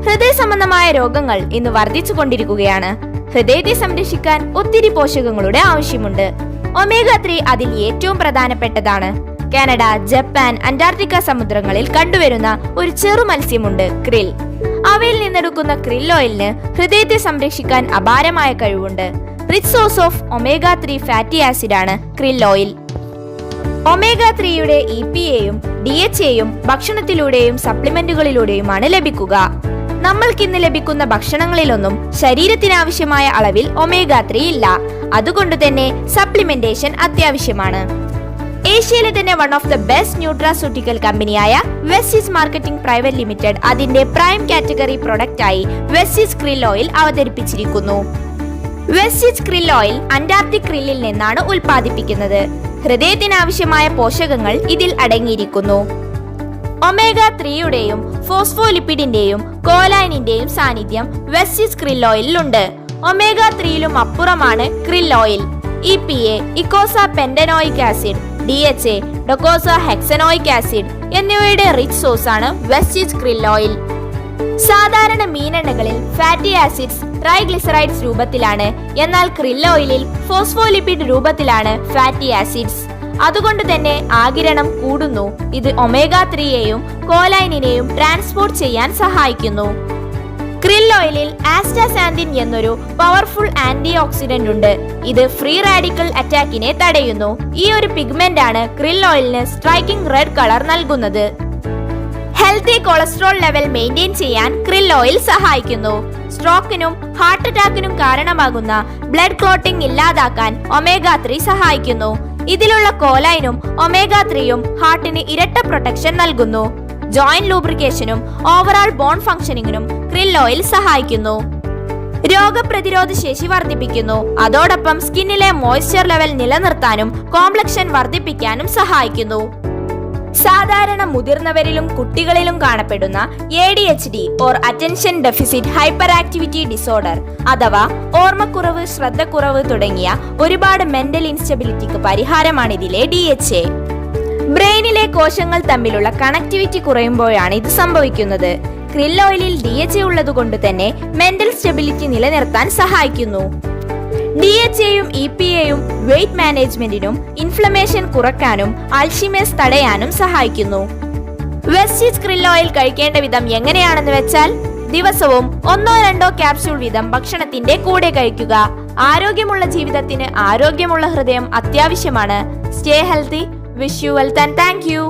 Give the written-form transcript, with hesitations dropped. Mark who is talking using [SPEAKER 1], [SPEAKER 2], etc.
[SPEAKER 1] ഹൃദയ സംബന്ധമായ രോഗങ്ങൾ ഇന്ന് വർദ്ധിച്ചുകൊണ്ടിരിക്കുകയാണ്. ഹൃദയത്തെ സംരക്ഷിക്കാൻ ഒത്തിരി പോഷകങ്ങളുടെ ആവശ്യമുണ്ട്. ഒമേഗ 3 അതിൽ ഏറ്റവും പ്രധാനപ്പെട്ടതാണ്. കാനഡ, ജപ്പാൻ, അന്റാർട്ടിക്ക സമുദ്രങ്ങളിൽ കണ്ടുവരുന്ന ഒരു ചെറു മത്സ്യമുണ്ട്, ക്രിൽ. അവയിൽ നിന്നെടുക്കുന്ന ക്രിൽ ഓയിലിന് ഹൃദയത്തെ സംരക്ഷിക്കാൻ അപാരമായ കഴിവുണ്ട്. Rich source of omega 3 fatty acid ആണ് ക്രിൽ ഓയിൽ. ഒമേഗ 3യുടെ EPAയും DHAയും ഭക്ഷണത്തിലൂടെയും സപ്ലിമെന്റുകളിലൂടെയുമാണ് ലഭിക്കുക. നമ്മൾക്കിന്ന് ലഭിക്കുന്ന ഭക്ഷണങ്ങളിലൊന്നും ശരീരത്തിനാവശ്യമായ അളവിൽ ഒമേഗ 3 ഇല്ല. അതുകൊണ്ട് തന്നെ സപ്ലിമെന്റേഷൻ അത്യാവശ്യമാണ്. ഏഷ്യയിലെ തന്നെ one of the best nutraceutical കമ്പനിയായ വെസ്റ്റീസ് മാർക്കറ്റിംഗ് പ്രൈവറ്റ് ലിമിറ്റഡ് അതിന്റെ പ്രൈം കാറ്റഗറി പ്രൊഡക്റ്റായി വെസ്റ്റീസ് ക്രിൽ ഓയിൽ അവതരിപ്പിച്ചിരിക്കുന്നു. വെസ്റ്റീസ് ക്രിൽ ഓയിൽ അന്റാർട്ടിക് ക്രില്ലിൽ നിന്നാണ് ഉൽപ്പാദിപ്പിക്കുന്നത്. ഹൃദയത്തിനാവശ്യമായ പോഷകങ്ങൾ ഇതിൽ അടങ്ങിയിരിക്കുന്നു. ഒമേഗ 3യുടെയും ഫോസ്ഫോലിപ്പിഡിന്റെയും കോലൈനിന്റെയും സാന്നിധ്യം വെസ്റ്റീസ് ക്രിൽ ഓയിലുണ്ട്. ഒമേഗ 3യിലും അപ്പുറമാണ് krill oil. EPA, eicosapentaenoic acid, DHA, docosahexaenoic acid എന്നിവയുടെ റിച്ച് സോഴ്സ് ആണ് വെസ്റ്റീസ് ക്രിൽ ഓയിൽ. സാധാരണ മീനെണ്ണകളിൽ ഫാറ്റി ആസിഡ്സ് ട്രൈഗ്ലിസറൈഡ്സ് രൂപത്തിലാണ്, എന്നാൽ ക്രിൽ ഓയിലിൽ ഫോസ്ഫോലിപ്പിഡ് രൂപത്തിലാണ് ഫാറ്റി ആസിഡ്സ്. അതുകൊണ്ട് തന്നെ ആഗിരണം കൂടുന്നു. ഇത് ഒമേഗ 3യെയും കോലൈനിനെയും ട്രാൻസ്പോർട്ട് ചെയ്യാൻ സഹായിക്കുന്നു. ക്രിൽ ഓയിലിൽ ആസ്റ്റാസാന്തിൻ എന്നൊരു പവർഫുൾ ആന്റി ഓക്സിഡന്റ് ഉണ്ട്. ഇത് ഫ്രീ റാഡിക്കൽ അറ്റാക്കിനെ തടയുന്നു. ഈ ഒരു പിഗ്മെന്റ് ആണ് ക്രിൽ ഓയിലിന് സ്ട്രൈക്കിംഗ് റെഡ് കളർ നൽകുന്നത്. ഹെൽത്തി കൊളസ്ട്രോൾ ലെവൽ മെയിൻറ്റെയിൻ ചെയ്യാൻ ക്രിൽ ഓയിൽ സഹായിക്കുന്നു. സ്ട്രോക്കിനും ഹാർട്ട് അറ്റാക്കിനും കാരണമാകുന്ന ബ്ലഡ് ക്ലോട്ടിംഗ് ഇല്ലാതാക്കാൻ ഒമേഗ 3 സഹായിക്കുന്നു. ഇതിലുള്ള കോലൈനും ഒമേഗ 3യും ഹാർട്ടിന് ഇരട്ട പ്രൊട്ടക്ഷൻ നൽകുന്നു. ജോയിന്റ് ലൂബ്രിക്കേഷനും ഓവറാൾ ബോൺ ഫംഗ്ഷനിങ്ങിനും ക്രിൽ ഓയിൽ സഹായിക്കുന്നു. രോഗപ്രതിരോധ ശേഷി വർദ്ധിപ്പിക്കുന്നു. അതോടൊപ്പം സ്കിന്നിലെ മോയ്സ്ചർ ലെവൽ നിലനിർത്താനും കോംപ്ലക്ഷൻ വർദ്ധിപ്പിക്കാനും സഹായിക്കുന്നു. സാധാരണ മുതിർന്നവരിലും കുട്ടികളിലും കാണപ്പെടുന്ന ADHD or attention deficit hyperactivity disorder അഥവാ ഓർമ്മക്കുറവ്, ശ്രദ്ധക്കുറവ് തുടങ്ങിയ ഒരുപാട് മെന്റൽ ഇൻസ്റ്റബിലിറ്റിക്ക് പരിഹാരമാണ് ഇതിലെ DHA. ബ്രെയിനിലെ കോശങ്ങൾ തമ്മിലുള്ള കണക്ടിവിറ്റി കുറയുമ്പോഴാണ് ഇത് സംഭവിക്കുന്നത്. ക്രിൽ ഓയിലിൽ DHA ഉള്ളതുകൊണ്ട് തന്നെ മെന്റൽ സ്റ്റെബിലിറ്റി നിലനിർത്താൻ സഹായിക്കുന്നു. DHAയും EPAയും വെയ്റ്റ് മാനേജ്മെന്റിനും ഇൻഫ്ലമേഷൻ കുറയ്ക്കാനും അൾഷിമേഴ്സ് തടയാനും സഹായിക്കുന്നു. വെസ്റ്റീസ് ക്രിൽ ഓയിൽ കഴിക്കേണ്ട വിധം എങ്ങനെയാണെന്ന് വെച്ചാൽ, ദിവസവും 1-2 ക്യാപ്സ്യൂൾ വീതം ഭക്ഷണത്തിന്റെ കൂടെ കഴിക്കുക. ആരോഗ്യമുള്ള ജീവിതത്തിന് ആരോഗ്യമുള്ള ഹൃദയം അത്യാവശ്യമാണ്. Stay healthy. Wish you wealth and thank you.